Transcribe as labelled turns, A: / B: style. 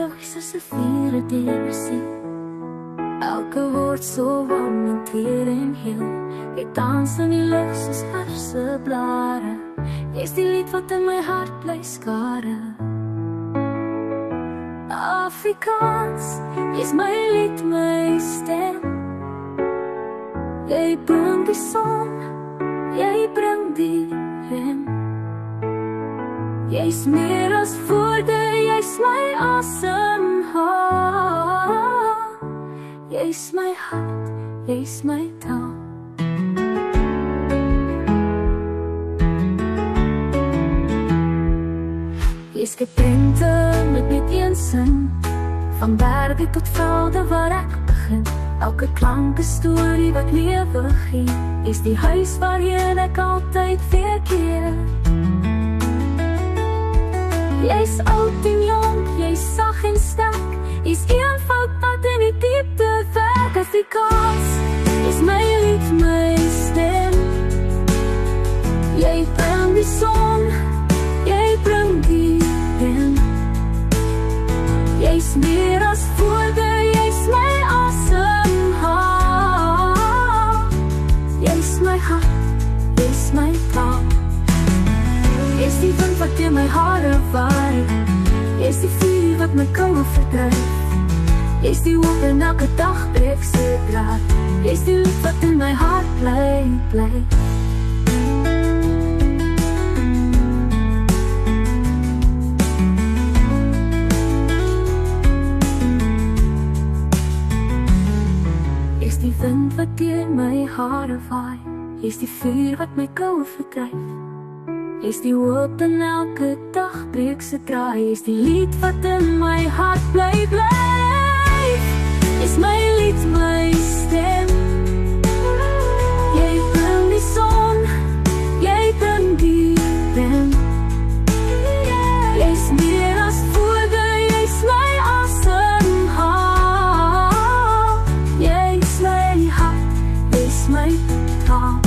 A: lig soos 'n vuur deur see. Elke woord so warm en teer en heel. Jy dans in die lug soos herse blare. Jy's die lied wat in my hart bly skare. Afrikaans, jy's my lied, my stem. Jy bring die son, jy bring die rem. Jy's meer as woorde, jy's my asemhaal. Jy's my hart, jy's my taal. Jy skep prente met net een sin. Van berge tot velde waar ek begin. Elke klank 'n storie wat lewe gee. Jy's die huis waarheen ek altyd weer keer. Jy's oud en jong, jy's sag en sterk. Jy's eenvoud wat in die diepte werk. Afrikaans, jy's my lied, my stem. Jy bring die son, jy bring die rem. Jy's meer as woorde, jy's my asemhaal. Jy's my hart, jy's my taal. Jy's die wind wat in my hare waai. Jy's die vuur wat my koue verdryf. Jy's die hoop en elke dag breek se draad. Jy's die lied wat in my hart bly, bly. Jy's die wind wat deur my hare waai. Jy's die vuur wat my koue verdryf. Jy's die hoop en elke dag breek se draai. Jy's die lied wat in my hart bly, bly. Jy's my lied, my stem. Jy bring die son, jy bring die rem. Jy's meer as woorde, jy's my asemhaal. Jy's my hart, jy's my taal.